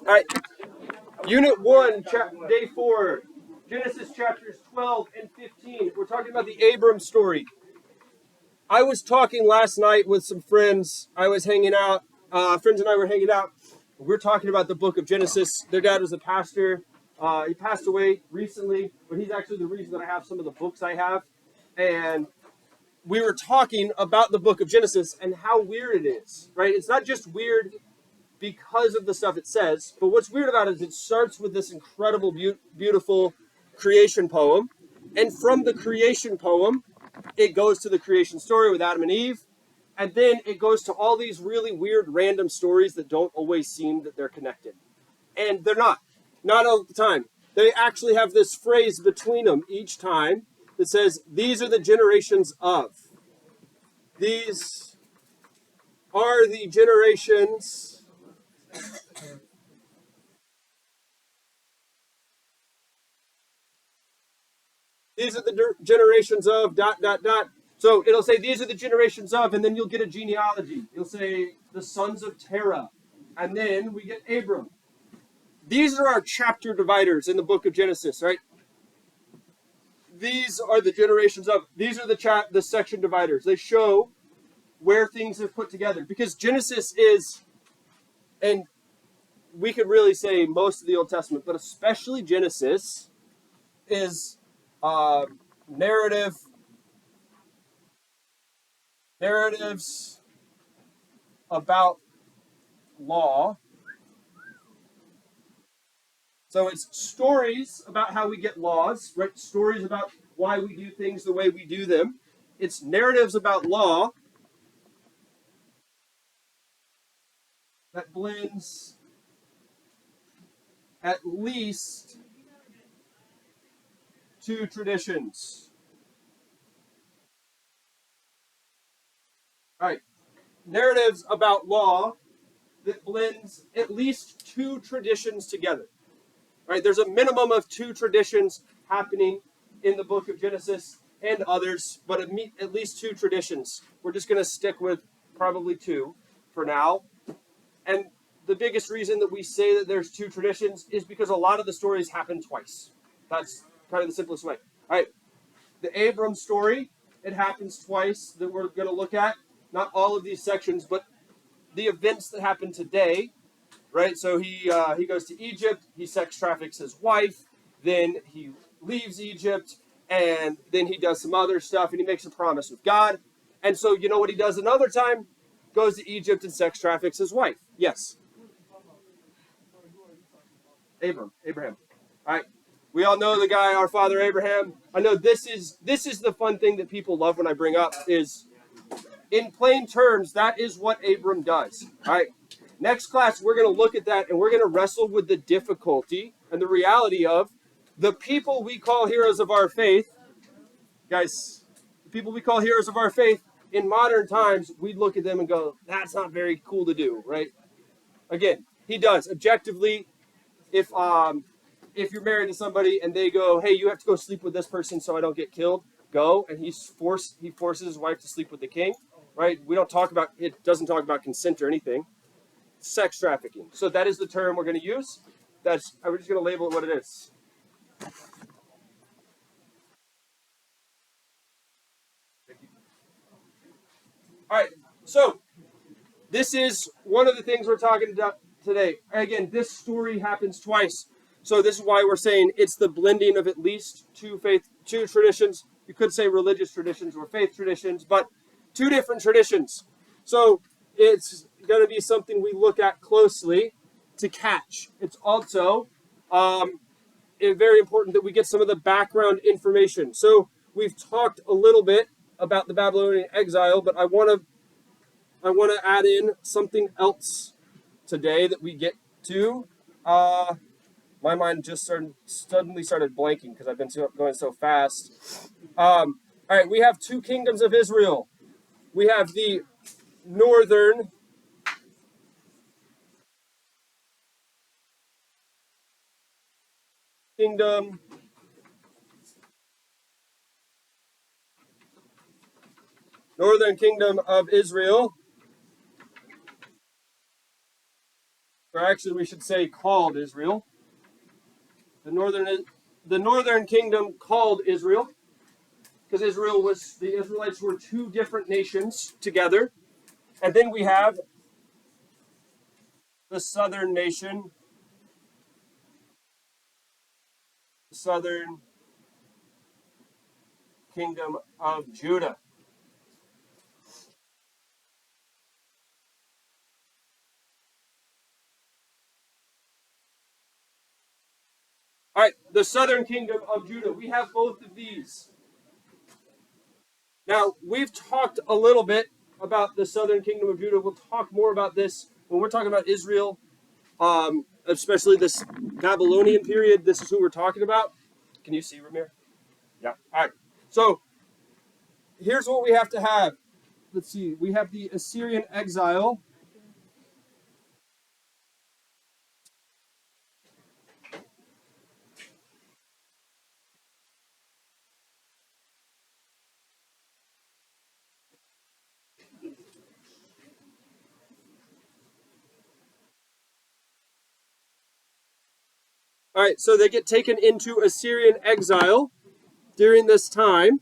All right, Unit 1, Day 4, Genesis chapters 12 and 15. We're talking about the Abram story. I was talking last night with some friends. I was hanging out. Friends and I were hanging out. We're talking about the book of Genesis. Their dad was a pastor. He passed away recently, but he's actually the reason that I have some of the books I have. And we were talking about the book of Genesis and how weird it is, right? It's not just weird because of the stuff it says, but what's weird about it is it starts with this incredible, beautiful creation poem. And from the creation poem, it goes to the creation story with Adam and Eve. And then it goes to all these really weird, random stories that don't always seem that they're connected. And they're not. Not all the time. They actually have this phrase between them each time that says, these are the generations of. These are the generations. These are the generations of ... So it'll say these are the generations of, and then you'll get a genealogy. You'll say the sons of Terah, and then we get Abram. These are our chapter dividers in the book of Genesis, right? These are the generations of. These are the section dividers. They show where things are put together, because Genesis is, and we could really say most of the Old Testament, but especially Genesis is narratives about law. So it's stories about how we get laws, right? Stories about why we do things the way we do them. It's narratives about law that blends at least two traditions. All right. Narratives about law that blends at least two traditions together. Right? There's a minimum of two traditions happening in the book of Genesis and others, but at least two traditions. We're just going to stick with probably two for now. And the biggest reason that we say that there's two traditions is because a lot of the stories happen twice. That's kind of the simplest way. All right. The Abram story, it happens twice that we're going to look at. Not all of these sections, but the events that happen today. Right, so he goes to Egypt, he sex traffics his wife, then he leaves Egypt, and then he does some other stuff, and he makes a promise with God. And so you know what he does another time? Goes to Egypt and sex traffics his wife. Yes. Abraham. All right. We all know the guy, our father Abraham. I know this is the fun thing that people love when I bring up is, in plain terms, that is what Abram does. All right. Next class, we're going to look at that, and we're going to wrestle with the difficulty and the reality of the people we call heroes of our faith. Guys, the people we call heroes of our faith, in modern times, we'd look at them and go, that's not very cool to do, right? Again, he does. Objectively, if you're married to somebody and they go, hey, you have to go sleep with this person so I don't get killed, go, and he forces his wife to sleep with the king, right? We don't talk about, it doesn't talk about consent or anything. Sex trafficking. So that is the term we're going to use. We're just going to label it what it is. All right. So this is one of the things we're talking about today. Again, this story happens twice. So this is why we're saying it's the blending of at least two traditions. You could say religious traditions or faith traditions, but two different traditions. So it's going to be something we look at closely to catch. It's also very important that we get some of the background information. So we've talked a little bit about the Babylonian exile, but I want to add in something else today that we get to. My mind just suddenly started blanking because I've been going so fast. All right, we have two kingdoms of Israel. We have the northern kingdom of Israel, or actually we should say called Israel. The northern kingdom called Israel, because the Israelites were two different nations together. And then we have the southern nation, the southern kingdom of Judah. All right, the southern kingdom of Judah. We have both of these. Now, we've talked a little bit about the southern kingdom of Judah. We'll talk more about this when we're talking about Israel, especially this Babylonian period. This is who we're talking about. Can you see, Ramir? Yeah. All right. So, here's what we have to have. Let's see. We have the Assyrian exile. All right, so they get taken into Assyrian exile during this time.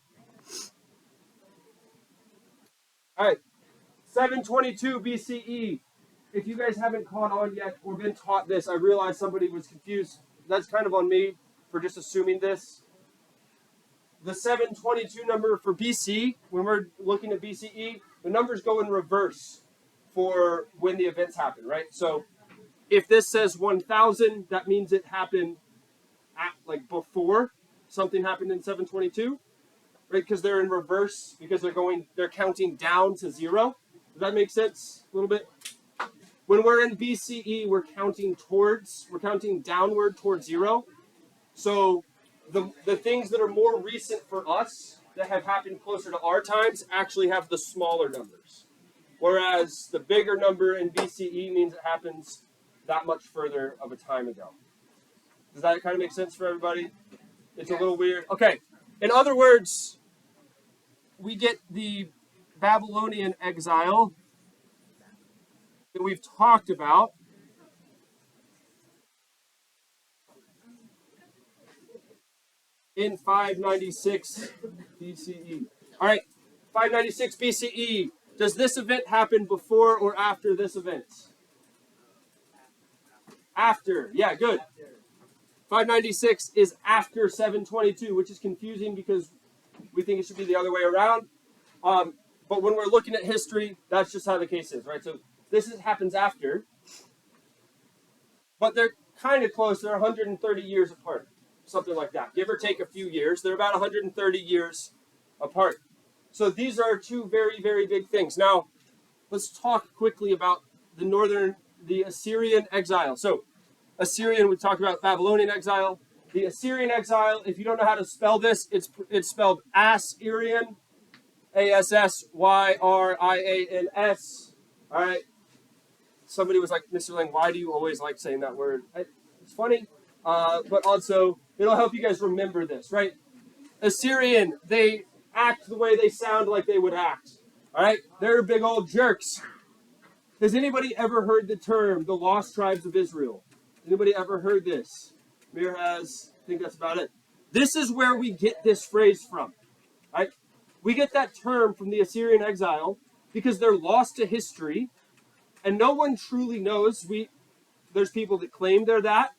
All right, 722 BCE. If you guys haven't caught on yet or been taught this, I realize somebody was confused. That's kind of on me for just assuming this. The 722 number for BC, when we're looking at BCE, the numbers go in reverse for when the events happen, right? So if this says 1000, that means it happened like before something happened in 722, right? Because they're in reverse, because they're counting down to 0. Does that make sense a little bit? When we're in BCE, we're counting downward towards 0. So the things that are more recent for us that have happened closer to our times actually have the smaller numbers. Whereas the bigger number in BCE means it happens that much further of a time ago. Does that kind of make sense for everybody? It's a little weird. Okay. In other words, we get the Babylonian exile that we've talked about. In 596 BCE. All right, 596 BCE. Does this event happen before or after this event? After. Yeah, good. 596 is after 722, which is confusing because we think it should be the other way around. But when we're looking at history, that's just how the case is, right? So happens after, but they're kind of close. They're 130 years apart, something like that. Give or take a few years. They're about 130 years apart. So these are two very, very big things. Now, let's talk quickly about the Assyrian exile. So Assyrian, we talked about Babylonian exile. The Assyrian exile, if you don't know how to spell this, it's spelled Assyrian, Assyrians. All right. Somebody was like, Mr. Lang, why do you always like saying that word? It's funny, but also it'll help you guys remember this, right? Assyrian, they act the way they sound like they would act. All right. They're big old jerks. Has anybody ever heard the term the lost tribes of Israel? Anybody ever heard this? Mir has. I think that's about it. This is where we get this phrase from. Right? We get that term from the Assyrian exile because they're lost to history, and no one truly knows. There's people that claim they're that.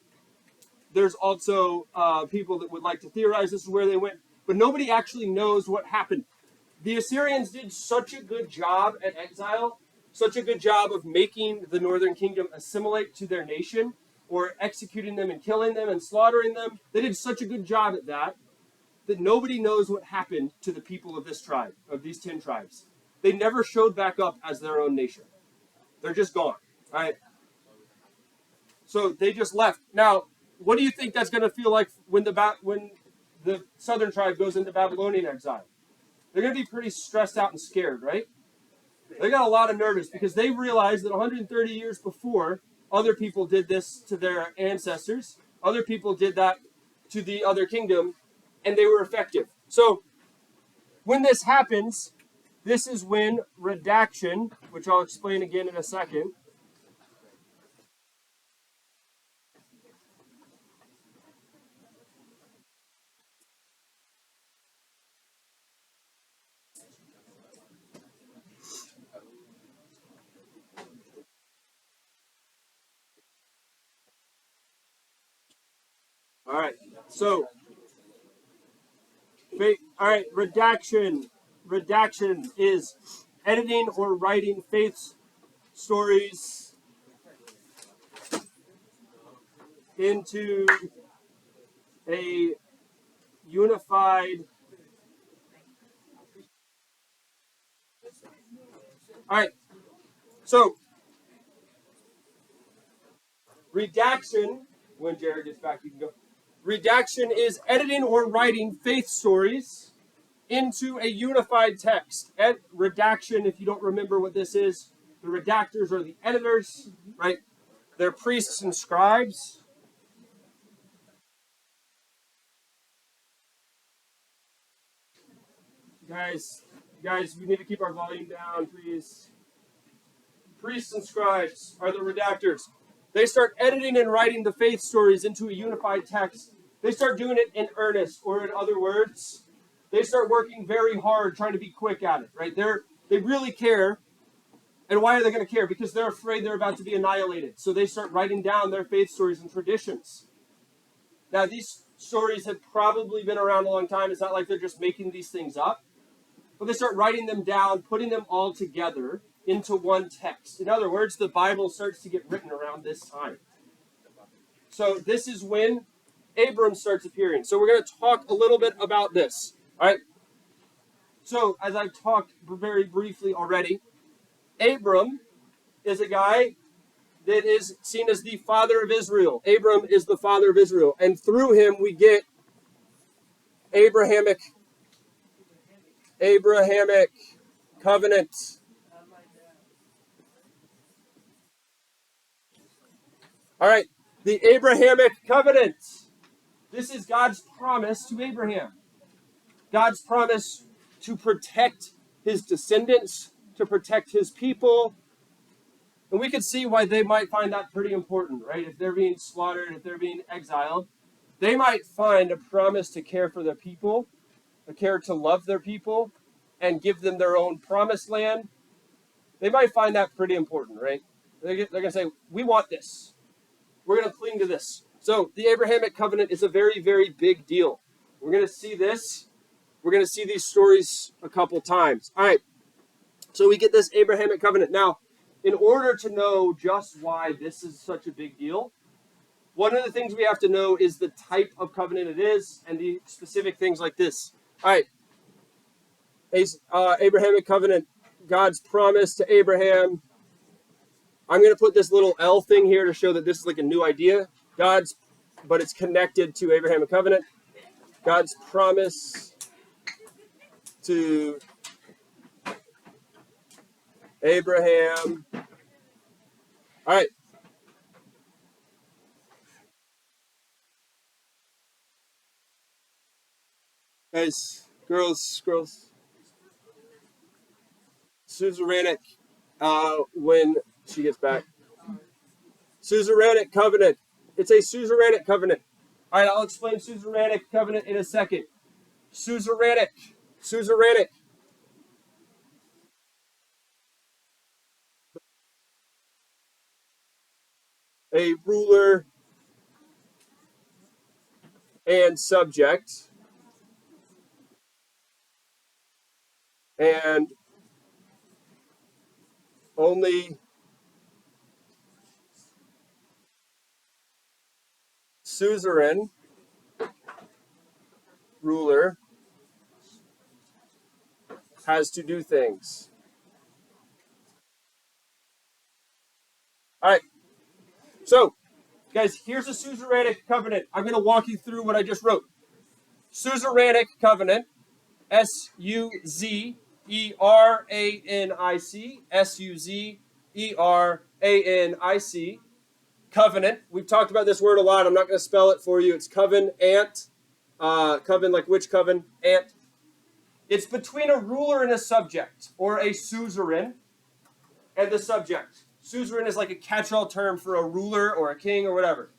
There's also people that would like to theorize this is where they went, but nobody actually knows what happened. The Assyrians did such a good job at exile, such a good job of making the northern kingdom assimilate to their nation, or executing them and killing them and slaughtering them. They did such a good job at that nobody knows what happened to the people of this tribe, of these 10 tribes. They never showed back up as their own nation. They're just gone. All right. So they just left. Now, what do you think that's going to feel like when the southern tribe goes into Babylonian exile? They're going to be pretty stressed out and scared, right? They got a lot of nervous because they realized that 130 years before, other people did this to their ancestors. Other people did that to the other kingdom, and they were effective. So when this happens, this is when redaction, which I'll explain again in a second, All right. So, all right. Redaction. Redaction is editing or writing faith stories into a unified. All right. So, redaction. When Jared gets back, you can go. Redaction is editing or writing faith stories into a unified text. Redaction, if you don't remember what this is, the redactors are the editors, right? They're priests and scribes. Guys, we need to keep our volume down, please. Priests and scribes are the redactors. They start editing and writing the faith stories into a unified text. They start doing it in earnest, or in other words, they start working very hard trying to be quick at it, right? They really care. And why are they going to care? Because they're afraid they're about to be annihilated. So they start writing down their faith stories and traditions. Now, these stories have probably been around a long time. It's not like they're just making these things up. But they start writing them down, putting them all together into one text. In other words, the Bible starts to get written around this time. So this is when Abram starts appearing. So we're going to talk a little bit about this. All right. So as I've talked very briefly already, Abram is a guy that is seen as the father of Israel. Abram is the father of Israel. And through him we get Abrahamic covenant. All right, the Abrahamic covenant. This is God's promise to Abraham. God's promise to protect his descendants, to protect his people. And we could see why they might find that pretty important, right? If they're being slaughtered, if they're being exiled, they might find a promise to care for their people, a care to love their people, and give them their own promised land. They might find that pretty important, right? They're going to say, we want this. We're going to cling to this. So the Abrahamic covenant is a very, very big deal. We're going to see this. We're going to see these stories a couple times. All right. So we get this Abrahamic covenant. Now, in order to know just why this is such a big deal, one of the things we have to know is the type of covenant it is and the specific things like this. All right. Abrahamic covenant, God's promise to Abraham. I'm going to put this little L thing here to show that this is like a new idea. But it's connected to Abrahamic covenant. God's promise to Abraham. All right. Guys, girls. Suzerainic, when she gets back. Suzerainic covenant. It's a suzerainic covenant. All right, I'll explain suzerainic covenant in a second. Suzerainic. A ruler and subject. And only suzerain ruler has to do things. All right. So, guys, here's a suzerainic covenant. I'm going to walk you through what I just wrote. Suzerainic covenant, Suzeranic, Suzeranic, covenant. We've talked about this word a lot. I'm not going to spell it for you. It's covenant, coven like which coven, ant. It's between a ruler and a subject, or a suzerain and the subject. Suzerain is like a catch-all term for a ruler or a king or whatever.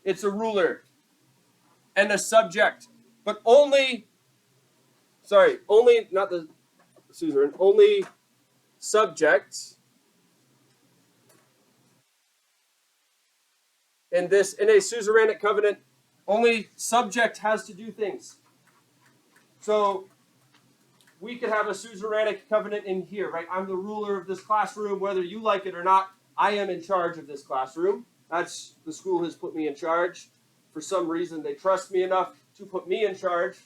It's a ruler and a subject, but not the suzerain, only subject in a suzerainic covenant, only subject has to do things. So we could have a suzerainic covenant in here, right? I'm the ruler of this classroom, whether you like it or not. I am in charge of this classroom. That's the school has put me in charge. For some reason, they trust me enough to put me in charge,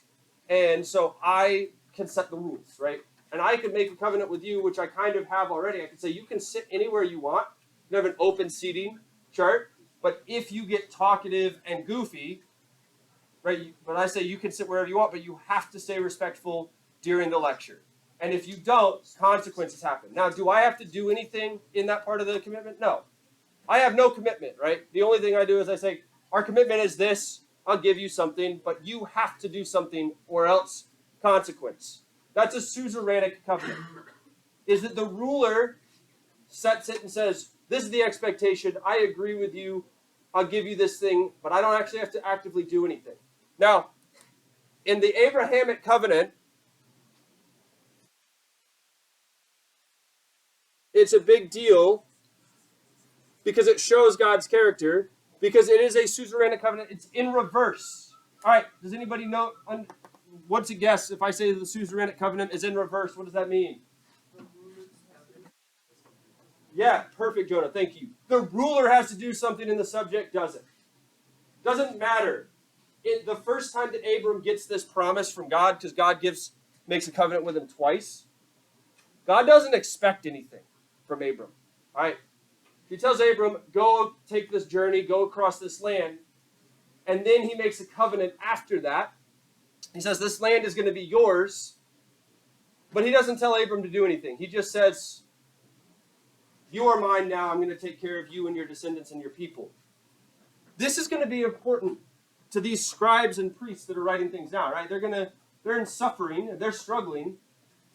and so I can set the rules, right? And I could make a covenant with you, which I kind of have already. I could say you can sit anywhere you want. You have an open seating chart, but if you get talkative and goofy, right? But I say you can sit wherever you want, but you have to stay respectful during the lecture. And if you don't, consequences happen. Now, do I have to do anything in that part of the commitment? No. I have no commitment, right? The only thing I do is I say, our commitment is this. I'll give you something, but you have to do something or else consequence. That's a suzerainic covenant. Is that the ruler sets it and says, this is the expectation. I agree with you. I'll give you this thing, but I don't actually have to actively do anything. Now, in the Abrahamic covenant, it's a big deal because it shows God's character, because it is a suzerainic covenant. It's in reverse. All right, does anybody know? What's a guess if I say the suzerainic covenant is in reverse? What does that mean? Yeah, perfect, Jonah. Thank you. The ruler has to do something and the subject doesn't. Doesn't matter. The first time that Abram gets this promise from God, because God makes a covenant with him twice, God doesn't expect anything from Abram. All right? He tells Abram, go take this journey, go across this land. And then he makes a covenant after that. He says, this land is going to be yours. But he doesn't tell Abram to do anything. He just says, you are mine now. I'm going to take care of you and your descendants and your people. This is going to be important to these scribes and priests that are writing things down, right? They're in suffering, they're struggling,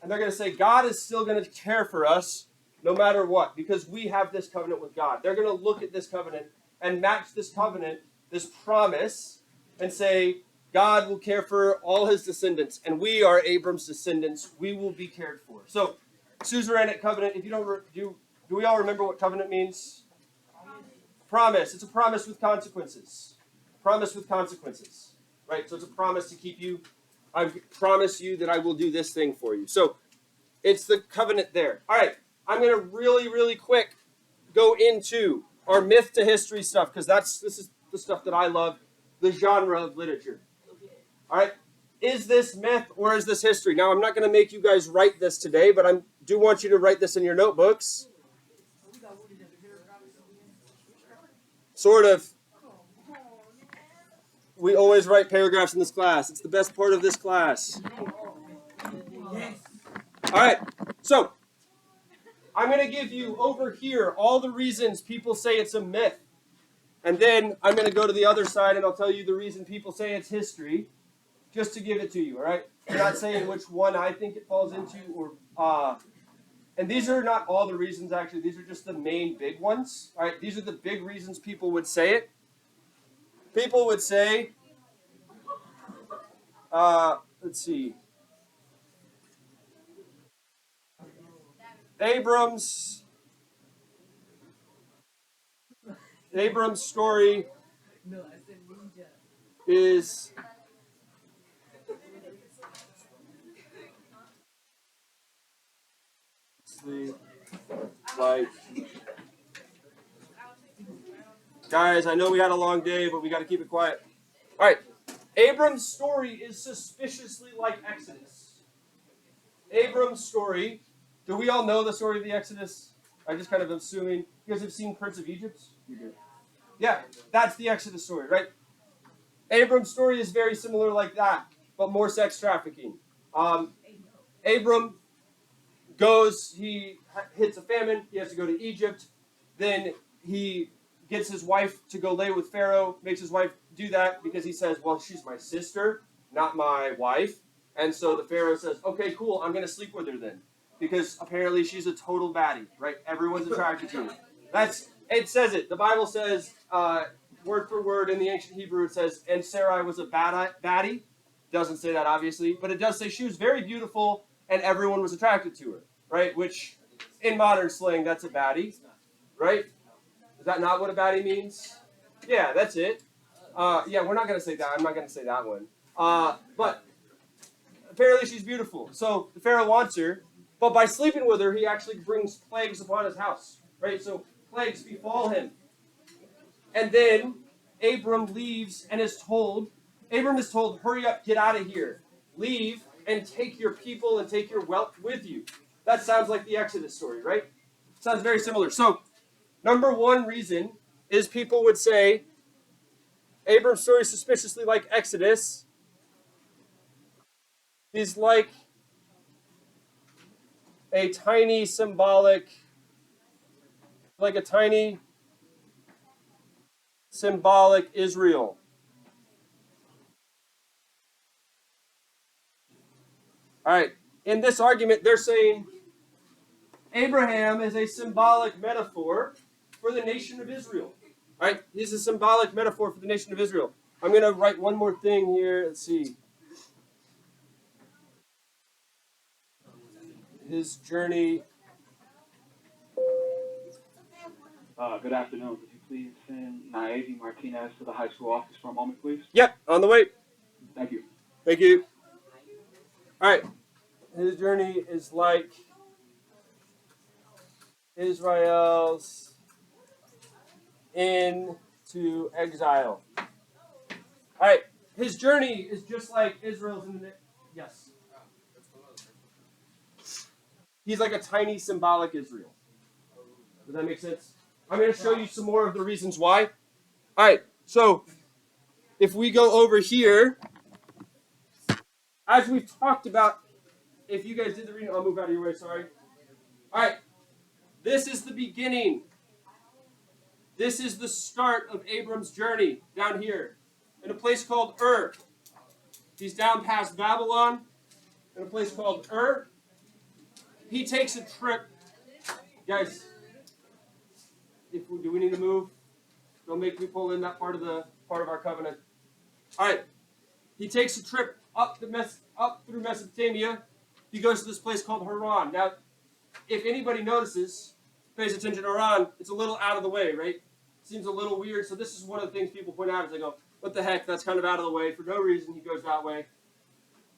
and they're going to say, God is still going to care for us no matter what, because we have this covenant with God. They're going to look at this covenant and match this covenant, this promise, and say, God will care for all his descendants, and we are Abram's descendants. We will be cared for. So, suzerainic covenant, if you don't, do we all remember what covenant means? Promise. It's a promise with consequences. Promise with consequences. Right? So it's a promise to keep you. I promise you that I will do this thing for you. So it's the covenant there. All right. I'm going to really, really quick go into our myth to history stuff, because this is the stuff that I love, the genre of literature. All right. Is this myth or is this history? Now, I'm not going to make you guys write this today, but I do want you to write this in your notebooks. Sort of. We always write paragraphs in this class. It's the best part of this class. All right. So, I'm going to give you over here all the reasons people say it's a myth. And then I'm going to go to the other side and I'll tell you the reason people say it's history, just to give it to you, all right? I'm not saying which one I think it falls into, and these are not all the reasons, actually. These are just the main big ones, all right? These are the big reasons people would say it. People would say, let's see, Abram's story is like, guys, I know we had a long day, but we got to keep it quiet. All right, Abram's story is suspiciously like Exodus. Abram's story, do we all know the story of the Exodus? I'm just kind of assuming. You guys have seen Prince of Egypt? You do. Yeah, that's the Exodus story, right? Abram's story is very similar like that, but more sex trafficking. Abram goes, he hits a famine, he has to go to Egypt, then he gets his wife to go lay with Pharaoh, makes his wife do that because he says, well, she's my sister, not my wife. And so the Pharaoh says, okay, cool, I'm going to sleep with her then. Because apparently she's a total baddie, right? Everyone's attracted to her. It says it. The Bible says, word for word in the ancient Hebrew, it says, and Sarai was a baddie. Doesn't say that, obviously. But it does say she was very beautiful and everyone was attracted to her, right? Which, in modern slang, that's a baddie, right? Is that not what a baddie means? Yeah, that's it. Yeah, we're not going to say that. I'm not going to say that one. But apparently she's beautiful. So the Pharaoh wants her, but by sleeping with her, he actually brings plagues upon his house. Right? So plagues befall him. And then Abram leaves and Abram is told, hurry up, get out of here. Leave and take your people and take your wealth with you. That sounds like the Exodus story, right? Sounds very similar. So, number one reason is people would say Abram's story is suspiciously like Exodus. He's like a tiny symbolic Israel. All right. In this argument, they're saying Abraham is a symbolic metaphor for the nation of Israel. All right? He's a symbolic metaphor for the nation of Israel. I'm going to write one more thing here. Let's see. His journey. Good afternoon. Could you please send Naevi Martinez to the high school office for a moment, please? Yep, on the way. Thank you. Thank you. All right. His journey is like Israel's into exile. All right. His journey is just like Israel's in the... Yes. He's like a tiny symbolic Israel. Does that make sense? I'm going to show you some more of the reasons why. All right. So if we go over here, as we've talked about, if you guys did the reading, I'll move out of your way, sorry. All right. This is the beginning. This is the start of Abram's journey down here in a place called Ur. He's down past Babylon in a place called Ur. He takes a trip. Guys, do we need to move? Don't make me pull in that part of our covenant. All right. He takes a trip up through Mesopotamia. He goes to this place called Haran. Now, if anybody notices, pays attention to Haran, it's a little out of the way, right? Seems a little weird. So this is one of the things people point out is they go, what the heck? That's kind of out of the way. For no reason, he goes that way.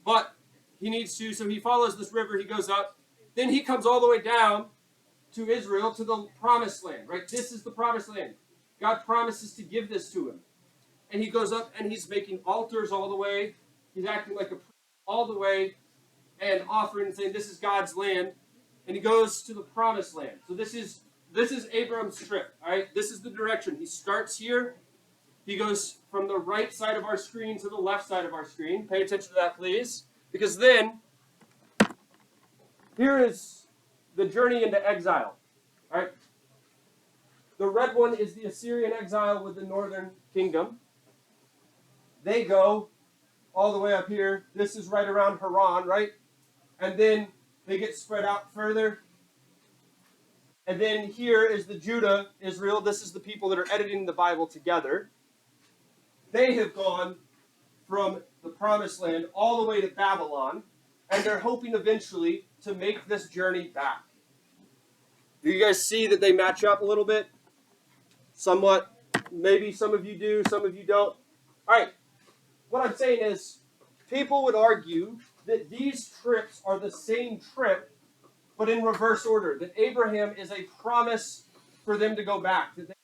But he needs to, so he follows this river. He goes up. Then he comes all the way down to Israel, to the promised land, right? This is the promised land. God promises to give this to him. And he goes up and he's making altars all the way. He's acting like a priest all the way and offering and saying, this is God's land. And he goes to the promised land. So this is Abram's trip, all right? This is the direction. He starts here. He goes from the right side of our screen to the left side of our screen. Pay attention to that, please. Because then, here is the journey into exile, all right? The red one is the Assyrian exile with the northern kingdom. They go all the way up here. This is right around Haran, right? And then they get spread out further. And then here is the Judah, Israel. This is the people that are editing the Bible together. They have gone from the promised land all the way to Babylon, and they're hoping eventually to make this journey back. Do you guys see that they match up a little bit? Somewhat. Maybe some of you do, some of you don't. All right. What I'm saying is, people would argue that these trips are the same trip, but in reverse order. That Abraham is a promise for them to go back. That they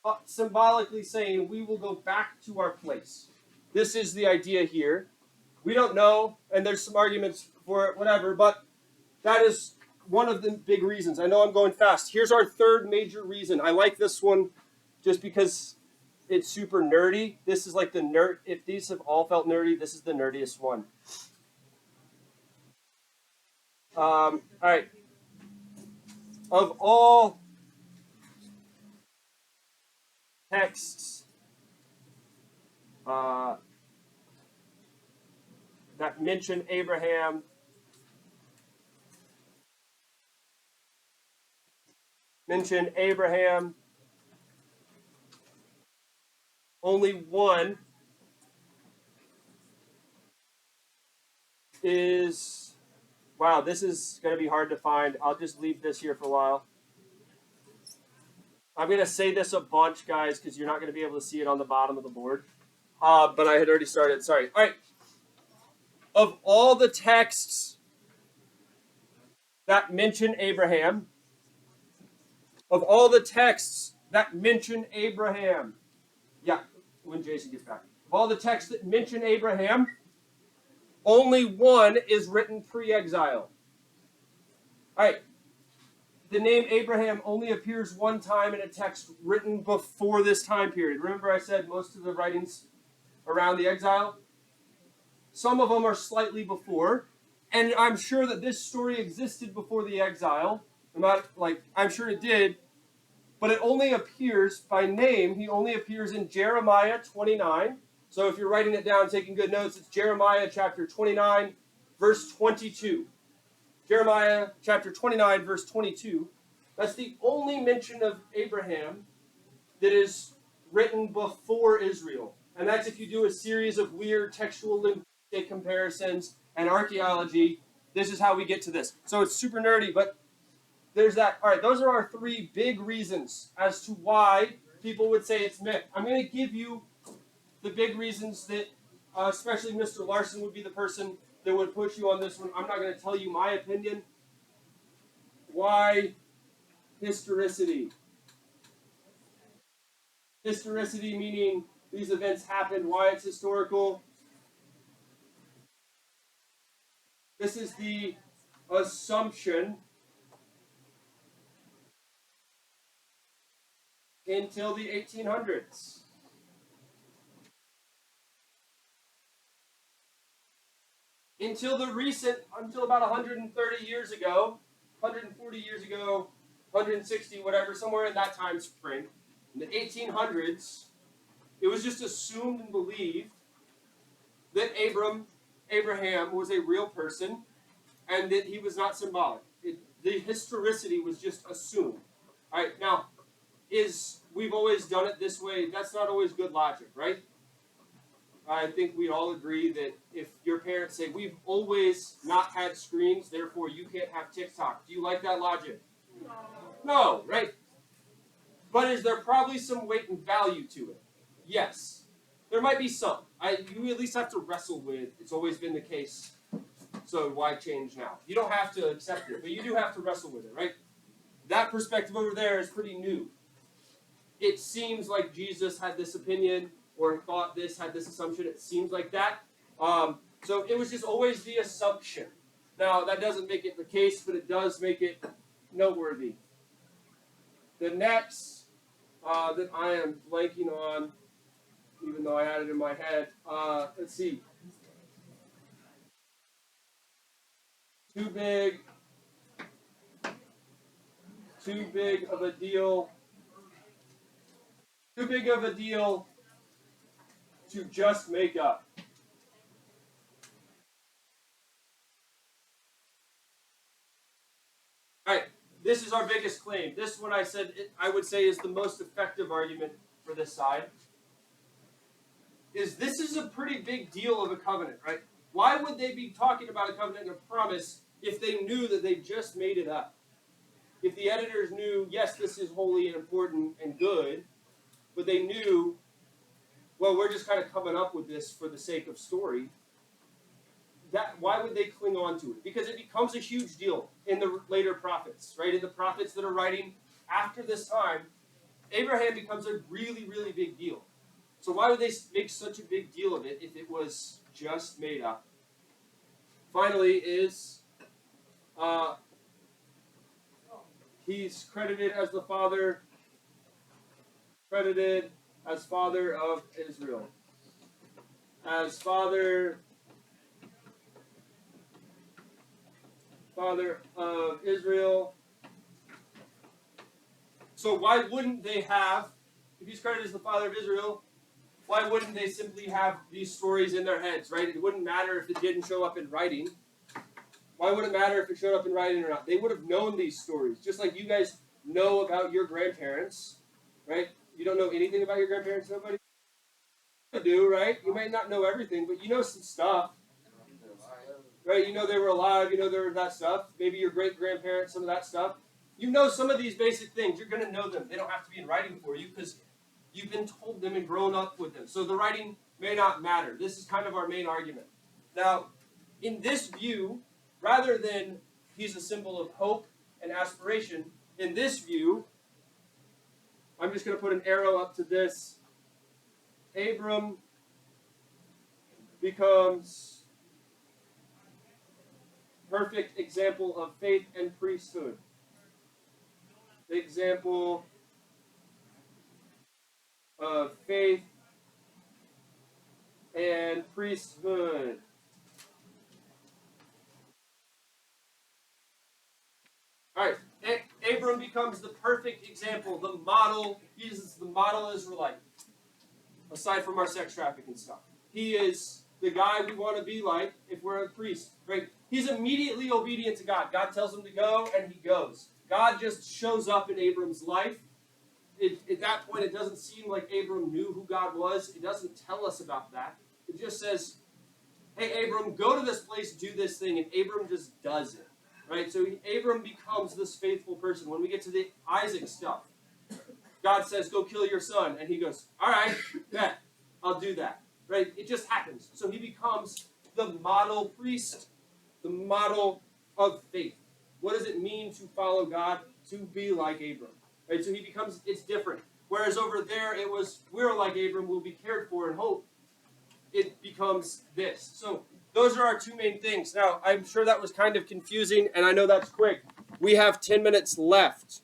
are symbolically saying, we will go back to our place. This is the idea here. We don't know, and there's some arguments for it, whatever, but that is one of the big reasons. I know I'm going fast. Here's our third major reason. I like this one just because it's super nerdy. This is like the nerd. If these have all felt nerdy, this is the nerdiest one. All right. Of all texts that mention Abraham, only one is, wow, this is going to be hard to find. I'll just leave this here for a while. I'm going to say this a bunch, guys, because you're not going to be able to see it on the bottom of the board. But I had already started. Sorry. All right. Of all the texts that mention Abraham, yeah, when Jason gets back. Of all the texts that mention Abraham, only one is written pre-exile. All right. The name Abraham only appears one time in a text written before this time period. Remember I said most of the writings around the exile? Some of them are slightly before. And I'm sure that this story existed before the exile. I'm sure it did. But it only appears by name. He only appears in Jeremiah 29. So if you're writing it down, taking good notes, it's Jeremiah chapter 29, verse 22. Jeremiah chapter 29, verse 22. That's the only mention of Abraham that is written before Israel. And that's if you do a series of weird textual linguistic comparisons and archaeology. This is how we get to this. So it's super nerdy, but there's that. All right, those are our three big reasons as to why people would say it's myth. I'm going to give you the big reasons that, especially Mr. Larson would be the person that would push you on this one. I'm not going to tell you my opinion. Why historicity? Historicity meaning these events happened, why it's historical. This is the assumption until the 1800s. Until about 130 years ago, 140 years ago, 160, whatever, somewhere in that time frame, in the 1800s, it was just assumed and believed that Abraham was a real person and that he was not symbolic. The historicity was just assumed. All right, now, we've always done it this way. That's not always good logic, right? I think we all agree that if your parents say, we've always not had screens, therefore you can't have TikTok. Do you like that logic? No, right? But is there probably some weight and value to it? Yes. There might be some. You at least have to wrestle with, it's always been the case, so why change now? You don't have to accept it, but you do have to wrestle with it, right? That perspective over there is pretty new. It seems like Jesus had this opinion, or thought this, had this assumption. It seems like that. So it was just always the assumption. Now, that doesn't make it the case, but it does make it noteworthy. The next that I am blanking on, even though I had it in my head, let's see. Too big of a deal. Too big of a deal to just make up. All right, this is our biggest claim. This one I would say is the most effective argument for this side. This is a pretty big deal of a covenant, right? Why would they be talking about a covenant and a promise if they knew that they just made it up? If the editors knew, yes, this is holy and important and good, but they knew, well, we're just kind of coming up with this for the sake of story, why would they cling on to it? Because it becomes a huge deal in the later prophets, right? In the prophets that are writing after this time, Abraham becomes a really, really big deal. So why would they make such a big deal of it if it was just made up? Finally is, he's credited as the father of Israel. As father of Israel. So why wouldn't they have, if he's credited as the father of Israel, why wouldn't they simply have these stories in their heads, right? It wouldn't matter if it didn't show up in writing. Why would it matter if it showed up in writing or not? They would have known these stories, just like you guys know about your grandparents, right? You don't know anything about your grandparents, nobody? You do, right? You might not know everything, but you know some stuff. Right? You know they were alive, you know there was that stuff. Maybe your great-grandparents, some of that stuff. You know some of these basic things. You're going to know them. They don't have to be in writing for you because you've been told them and grown up with them. So the writing may not matter. This is kind of our main argument. Now, in this view, rather than he's a symbol of hope and aspiration, in this view, I'm just going to put an arrow up to this. Abram becomes perfect example of faith and priesthood. Example of faith and priesthood. All right, Abram becomes the perfect example, the model. He's the model Israelite, aside from our sex trafficking stuff. He is the guy we want to be like if we're a priest, right? He's immediately obedient to God. God tells him to go, and he goes. God just shows up in Abram's life. At that point, it doesn't seem like Abram knew who God was. It doesn't tell us about that. It just says, hey, Abram, go to this place, do this thing, and Abram just does it. Right? So Abram becomes this faithful person. When we get to the Isaac stuff, God says, go kill your son. And he goes, all right, bet, I'll do that. Right? It just happens. So he becomes the model priest, the model of faith. What does it mean to follow God? To be like Abram. Right? So he becomes, it's different. Whereas over there, it was, we're like Abram, we'll be cared for and hope. It becomes this. So those are our two main things. Now, I'm sure that was kind of confusing, and I know that's quick. We have 10 minutes left.